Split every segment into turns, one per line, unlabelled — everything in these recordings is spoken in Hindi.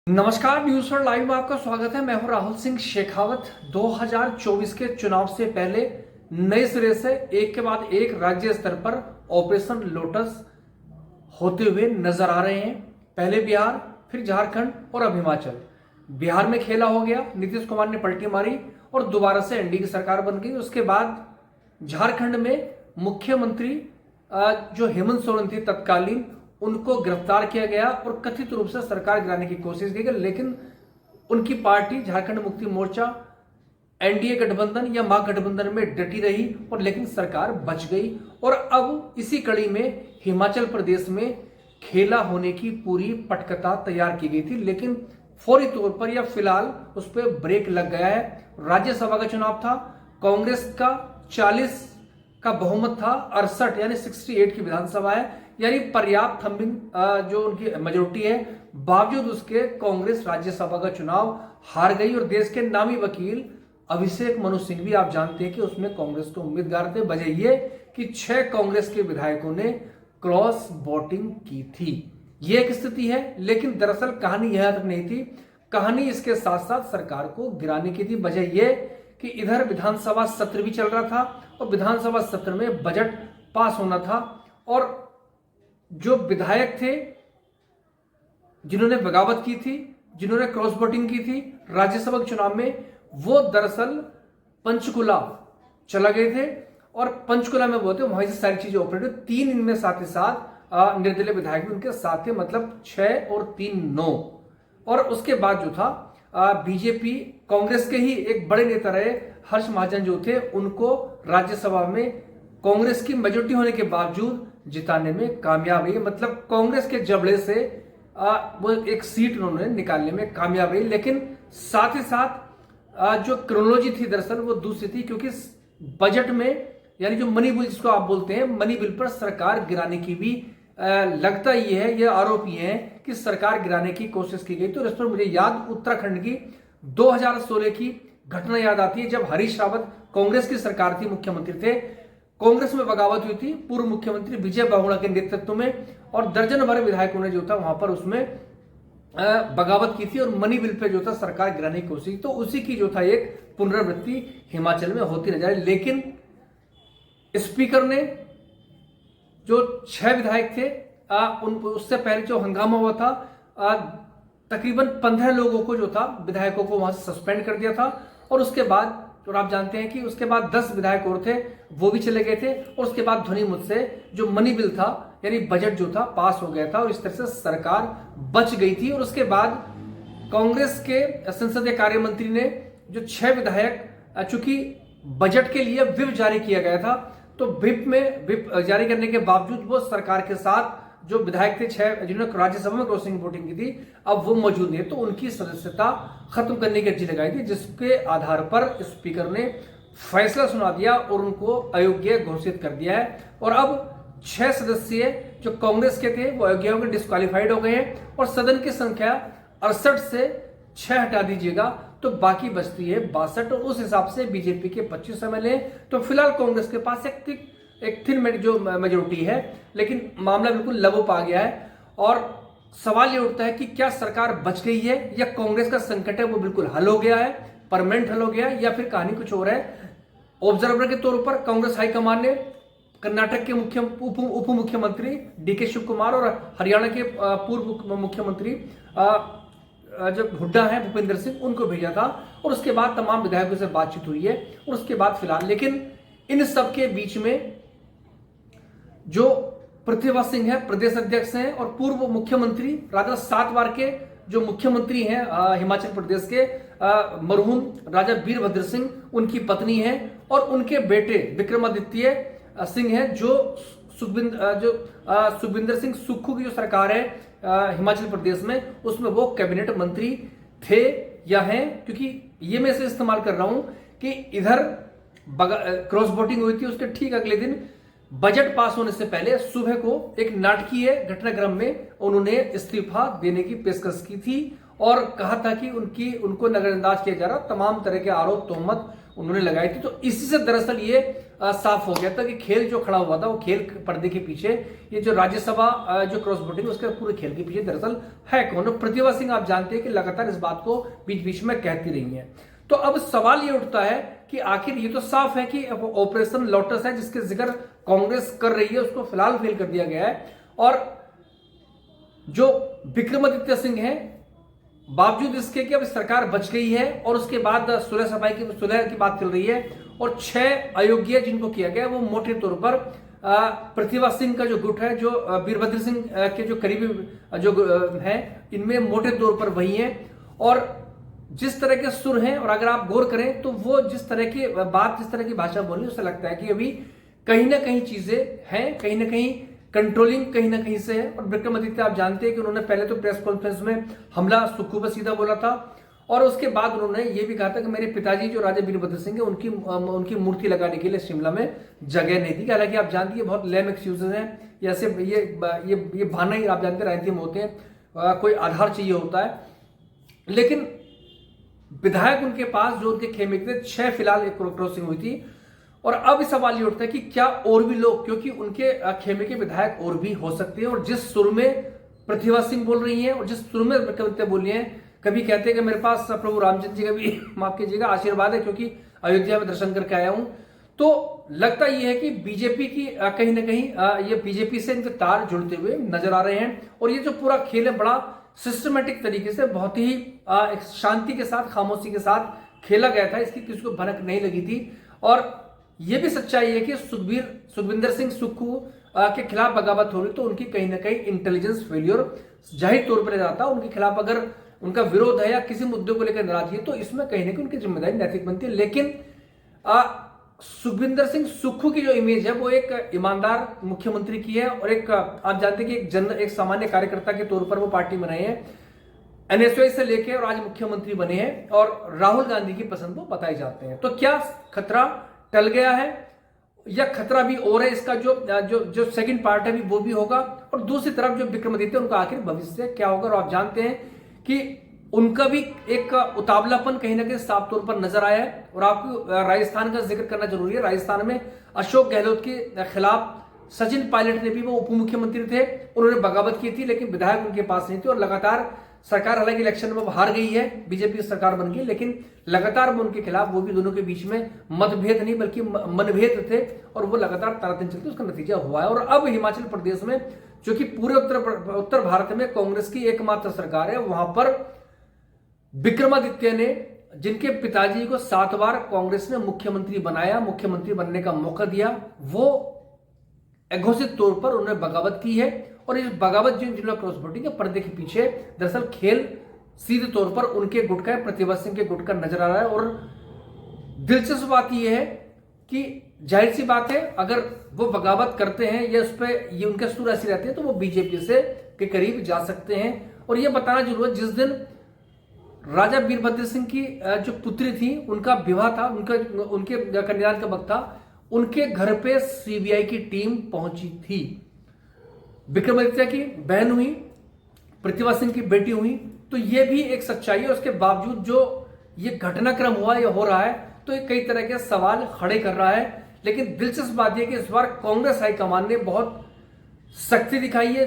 नमस्कार, न्यूज फॉर लाइव में आपका स्वागत है। मैं हूं राहुल सिंह शेखावत। 2024 के चुनाव से पहले नए सिरे से एक के बाद एक राज्य स्तर पर ऑपरेशन लोटस होते हुए नजर आ रहे हैं। पहले बिहार, फिर झारखंड और अब हिमाचल। बिहार में खेला हो गया, नीतीश कुमार ने पलटी मारी और दोबारा से एनडीए की सरकार बन गई। उसके बाद झारखंड में मुख्यमंत्री जो हेमंत सोरेन थी तत्कालीन, उनको गिरफ्तार किया गया और कथित रूप से सरकार गिराने की कोशिश की गई, लेकिन उनकी पार्टी झारखंड मुक्ति मोर्चा एनडीए गठबंधन या महागठबंधन में डटी रही और लेकिन सरकार बच गई। और अब इसी कड़ी में हिमाचल प्रदेश में खेला होने की पूरी पटकथा तैयार की गई थी, लेकिन फौरी तौर पर या फिलहाल उस पर ब्रेक लग गया है। राज्यसभा का चुनाव था, कांग्रेस का 40 का बहुमत था, 68 यानी 68 की विधानसभा है, यानी पर्याप्त थम्बिंग जो उनकी मेजोरिटी है। बावजूद उसके कांग्रेस राज्यसभा का चुनाव हार गई और देश के नामी वकील अभिषेक मनु सिंह भी आप जानते हैं कि उसमें कांग्रेस को उम्मीदवार थे। वजह यह कि 6 कांग्रेस के विधायकों ने क्रॉस वोटिंग की थी। यह एक स्थिति है, लेकिन दरअसल कहानी यहां तक नहीं थी। कहानी इसके साथ साथ सरकार को गिराने की थी। वजह यह कि इधर विधानसभा सत्र भी चल रहा था और विधानसभा सत्र में बजट पास होना था और जो विधायक थे जिन्होंने बगावत की थी, जिन्होंने क्रॉस वोटिंग की थी राज्यसभा के चुनाव में, वो दरअसल पंचकुला चला गए थे और पंचकुला में वो थे, वहीं से सारी चीजें ऑपरेट हुई। 3 इनमें साथ ही साथ निर्दलीय विधायक भी उनके साथ थे, मतलब 6 और 3 9। और उसके बाद जो था बीजेपी कांग्रेस के ही एक बड़े नेता रहे हर्ष महाजन जो थे, उनको राज्यसभा में कांग्रेस की मेजोरिटी होने के बावजूद जिताने में कामयाब रही। मतलब कांग्रेस के जबड़े से वो एक सीट उन्होंने निकालने में कामयाब रही। लेकिन साथ ही साथ जो क्रोनोलॉजी थी दरअसल वो दूसरी थी, क्योंकि बजट में यानी जो मनी बिल जिसको आप बोलते हैं, मनी बिल पर सरकार गिराने की भी लगता ही है, यह आरोप ये है कि सरकार गिराने की कोशिश की गई। तो इस पर मुझे याद उत्तराखंड की 2016 की घटना याद आती है, जब हरीश रावत कांग्रेस की सरकार थी, मुख्यमंत्री थे, कांग्रेस में बगावत हुई थी पूर्व मुख्यमंत्री विजय बहुगुणा के नेतृत्व में और दर्जन भर विधायकों ने जो था वहां पर उसमें बगावत की थी और मनी बिल पे जो था सरकार गिराने की कोशिश। तो उसी की जो था एक पुनरावृत्ति हिमाचल में होती नजर आई। लेकिन स्पीकर ने जो 6 विधायक थे उससे पहले जो हंगामा हुआ था, तकरीबन 15 लोगों को जो था विधायकों को वहां से सस्पेंड कर दिया था। और उसके बाद और आप जानते हैं कि उसके बाद 10 विधायक और थे, वो भी चले गए थे। और उसके बाद ध्वनि मत से जो मनी बिल था यानी बजट जो था पास हो गया था और इस तरह से सरकार बच गई थी। और उसके बाद कांग्रेस के संसदीय कार्य मंत्री ने जो 6 विधायक, चूंकि बजट के लिए व्हिप जारी किया गया था, तो व्हिप जारी करने के बावजूद वो सरकार के साथ जो विधायक थे 6 जिन्होंने राज्यसभा में क्रॉसिंग वोटिंग की थी, अब वो मौजूद नहीं है। तो उनकी सदस्यता खत्म करने की अर्जी लगाई थी, जिसके आधार पर स्पीकर ने फैसला सुना दिया और उनको अयोग्य घोषित कर दिया है। और अब 6 सदस्य जो कांग्रेस के थे वो अयोग्य होकर डिस्क्वालीफाइड हो गए हैं और सदन की संख्या 68 से 6 हटा दीजिएगा तो बाकी बचती है 62। और उस हिसाब से बीजेपी के 25 एमएलए। तो फिलहाल कांग्रेस के पास एक थिन जो मेजोरिटी है, लेकिन मामला बिल्कुल लबों आ गया है। और सवाल ये उठता है कि क्या सरकार बच गई है या कांग्रेस का संकट है वो बिल्कुल हल हो गया है, परमानेंट हल हो गया है, या फिर कहानी कुछ और है। ऑब्जर्वर के तौर पर कांग्रेस हाईकमान ने कर्नाटक के उप मुख्यमंत्री डीके शिव कुमार और हरियाणा के पूर्व मुख्यमंत्री जो हुड्डा है भूपेंद्र सिंह, उनको भेजा था। और उसके बाद तमाम विधायकों से बातचीत हुई है और उसके बाद फिलहाल, लेकिन इन सब के बीच में जो पृथ्वीराज सिंह है प्रदेश अध्यक्ष हैं और पूर्व मुख्यमंत्री राजा 7 बार के जो मुख्यमंत्री हैं हिमाचल प्रदेश के मरहूम राजा वीरभद्र सिंह, उनकी पत्नी है और उनके बेटे विक्रमादित्य सिंह हैं, जो सुखविंदर सिंह सुक्खू की जो सरकार है हिमाचल प्रदेश में, उसमें वो कैबिनेट मंत्री थे या हैं। क्योंकि ये मैं इसे इस्तेमाल कर रहा हूं कि इधर क्रॉस वोटिंग हुई थी, उसके ठीक अगले दिन बजट पास होने से पहले सुबह को एक नाटकीय घटनाक्रम में उन्होंने इस्तीफा देने की पेशकश की थी और कहा था कि उनको नजरअंदाज किया जा रहा, तमाम तरह के आरोप तोहमत उन्होंने लगाई थी। तो इसी से दरअसल ये साफ हो गया था कि खेल जो खड़ा हुआ था वो खेल पर्दे के पीछे, ये जो राज्यसभा जो क्रॉस वोटिंग उसके पूरे खेल के पीछे दरअसल है कौन। प्रतिभा सिंह आप जानते हैं कि लगातार इस बात को बीच बीच में कहती रही है। तो अब सवाल ये उठता है कि आखिर ये तो साफ है कि ऑपरेशन लोटस है जिसके जिक्र कांग्रेस कर रही है, उसको फिलहाल फेल कर दिया गया है। और जो विक्रमादित्य सिंह है, बावजूद इसके कि अब सरकार बच गई है और उसके बाद सुलह की बात चल रही है और 6 अयोग्य जिनको किया गया वो मोटे तौर पर प्रतिभा सिंह का जो गुट है, जो वीरभद्र सिंह के जो करीबी जो है, इनमें मोटे तौर पर वही है। और जिस तरह के सुर हैं और अगर आप गौर करें तो वो जिस तरह की बात, जिस तरह की भाषा बोली, उससे लगता है कि अभी कहीं ना कहीं चीजें हैं, कहीं ना कहीं कंट्रोलिंग कहीं ना कहीं से है। और विक्रमादित्य आप जानते हैं कि उन्होंने पहले तो प्रेस कॉन्फ्रेंस में हमला सुक्खू पर सीधा बोला था और उसके बाद उन्होंने ये भी कहा था कि मेरे पिताजी जो राजा वीरभद्र सिंह है उनकी मूर्ति लगाने के लिए शिमला में जगह नहीं थी। हालांकि आप जानते हैं बहुत लेम एक्सक्यूजेज हैं, ऐसे ये बहाना ही आप जानते राजनीति में होते हैं, कोई आधार चाहिए होता है। लेकिन विधायक उनके पास जो उनके खेमे के 6 फिलहाल एक क्रॉसिंग हुई थी। और अब सवाल ये उठता है कि क्या और भी लोग, क्योंकि उनके खेमे के विधायक और भी हो सकते हैं। और जिस सुर में प्रतिभा सिंह बोल रही हैं और जिस सुर में कविता बोल रही हैं, कभी कहते हैं कि मेरे पास प्रभु रामचंद्र जी का भी माफ कीजिएगा आशीर्वाद है क्योंकि अयोध्या में दर्शन करके आया हूं। तो लगता यह है कि बीजेपी की कहीं ना कहीं ये बीजेपी से इनके तार जुड़ते हुए नजर आ रहे हैं। और ये जो पूरा खेल है बड़ा सिस्टमेटिक तरीके से, बहुत ही शांति के साथ, खामोशी के साथ खेला गया था, इसकी किसी को भनक नहीं लगी थी। और यह भी सच्चाई है कि सुखविंदर सिंह सुक्खू के खिलाफ बगावत हो रही तो उनकी कहीं ना कहीं इंटेलिजेंस फेलियर जाहिर तौर पर जाता। उनके खिलाफ अगर उनका विरोध है या किसी मुद्दे को लेकर नाराजगी है तो इसमें कहीं ना कहीं उनकी जिम्मेदारी नैतिक बनती है। लेकिन सुखविंदर सिंह सुक्खू की जो इमेज है वो एक ईमानदार मुख्यमंत्री की है और एक आप जानते हैं कि एक सामान्य कार्यकर्ता के तौर पर वो पार्टी में रहे हैं, एनएसयूआई से लेके और आज मुख्यमंत्री बने हैं और राहुल गांधी की पसंद वो बताए जाते हैं। तो क्या खतरा टल गया है या खतरा भी और है? इसका जो सेकंड पार्ट है वो भी होगा। और दूसरी तरफ जो विक्रमादित्य, उनका आखिर भविष्य क्या होगा। और आप जानते हैं कि उनका भी एक उतावलापन कहीं ना कहीं साफ तौर पर नजर आया है। और आपको राजस्थान का जिक्र करना जरूरी है। राजस्थान में अशोक गहलोत के खिलाफ सचिन पायलट ने भी, वो उप मुख्यमंत्री थे, उन्होंने बगावत की थी लेकिन विधायक उनके पास नहीं थे। और लगातार सरकार, हालांकि इलेक्शन में हार गई है, बीजेपी सरकार बन गई, लेकिन लगातार वो उनके खिलाफ, वो भी दोनों के बीच में मतभेद नहीं बल्कि मनभेद थे और वो लगातार तारतम्य चलते, उसका नतीजा हुआ है। और अब हिमाचल प्रदेश में, जो कि पूरे उत्तर भारत में कांग्रेस की एकमात्र सरकार है, वहां पर विक्रमादित्य ने, जिनके पिताजी को 7 बार कांग्रेस ने मुख्यमंत्री बनाया, मुख्यमंत्री बनने का मौका दिया, वो अघोषित तौर पर उन्होंने बगावत की है। और इस बगावत जिला क्रॉस वोटिंग के पर्दे के पीछे दरअसल खेल सीधे तौर पर उनके गुट का, प्रतिभा सिंह के गुट का नजर आ रहा है। और दिलचस्प बात यह है कि जाहिर सी बात है, अगर वो बगावत करते हैं या उस पर ये उनके सुर ऐसे रहते हैं तो वो बीजेपी से के करीब जा सकते हैं। और ये बताना जरूरी है, जिस दिन राजा वीरभद्र सिंह की जो पुत्री थी, उनका विवाह था, उनके कन्यादान का वक्त था, उनके घर पे सीबीआई की टीम पहुंची थी। विक्रमादित्य की बहन हुई, प्रतिभा सिंह की बेटी हुई, तो ये भी एक सच्चाई है। उसके बावजूद जो ये घटनाक्रम हुआ, ये हो रहा है, तो ये कई तरह के सवाल खड़े कर रहा है। लेकिन दिलचस्प बात यह कि इस बार कांग्रेस हाईकमान ने बहुत सख्ती दिखाई है,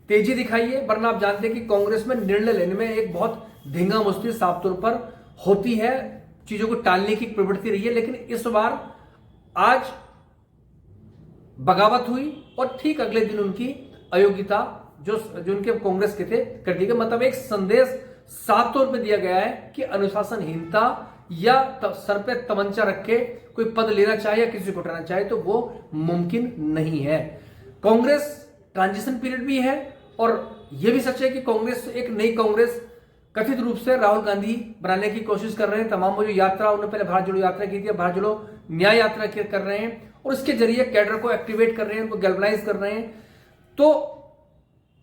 तेजी दिखाई है। वरना आप जानते हैं कि कांग्रेस में निर्णय लेने में एक बहुत धींगा मुश्किल साफ तौर पर होती है, चीजों को टालने की प्रवृत्ति रही है। लेकिन इस बार आज बगावत हुई और ठीक अगले दिन उनकी अयोग्यता जो उनके कांग्रेस के थे कर दी गई। मतलब एक संदेश साफ तौर पे दिया गया है कि अनुशासनहीनता या सर पे तमंचा रख के कोई पद लेना चाहे या किसी को उठाना चाहे तो वो मुमकिन नहीं है। कांग्रेस ट्रांजिशन पीरियड भी है और यह भी सच है कि कांग्रेस, एक नई कांग्रेस कथित रूप से राहुल गांधी बनाने की कोशिश कर रहे हैं। तमाम वो जो यात्रा, उन्होंने पहले भारत जोड़ो यात्रा की थी, भारत जोड़ो न्याय यात्रा कर रहे हैं और उसके जरिए कैडर को एक्टिवेट कर रहे हैं, उनको गैल्वनाइज कर रहे हैं। तो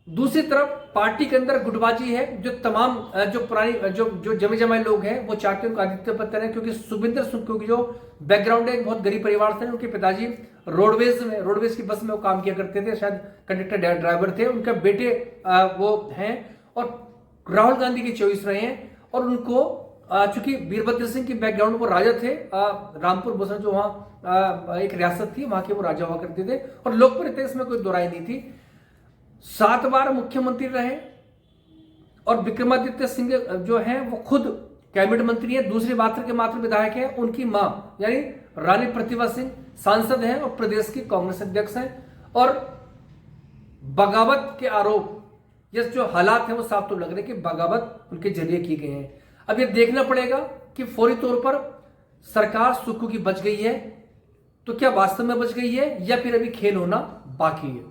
दूसरी तरफ पार्टी के अंदर गुटबाजी है, जो तमाम जो पुरानी जो जमे जमाए लोग हैं वो चाहते हैं उनको आदित्य पद करें, क्योंकि सुखविंदर सुक्खू की जो बैकग्राउंड है, बहुत गरीब परिवार से, उनके पिताजी रोडवेज की बस में वो काम किया करते थे, शायद कंडक्टर ड्राइवर थे, उनके बेटे वो हैं और राहुल गांधी की चॉइस रहे हैं और उनको चूंकि वीरभद्र सिंह की बैकग्राउंड वो राजा थे, रामपुर बुसरा जो वहां एक रियासत थी, वहां के वो राजा हुआ करते थे और लोकप्रिय थे, इसमें कोई दो राय नहीं थी। 7 बार मुख्यमंत्री रहे और विक्रमादित्य सिंह जो है वो खुद कैबिनेट मंत्री है, दूसरी मात्र के मात्र विधायक है। उनकी मां यानी रानी प्रतिभा सिंह सांसद हैं और प्रदेश की कांग्रेस अध्यक्ष हैं। और बगावत के आरोप, ये जो हालात हैं वो साफ तो लग रहे हैं कि बगावत उनके जरिए की गए हैं। अब ये देखना पड़ेगा कि फौरी तौर पर सरकार सुक्खू की बच गई है तो क्या वास्तव में बच गई है या फिर अभी खेल होना बाकी है।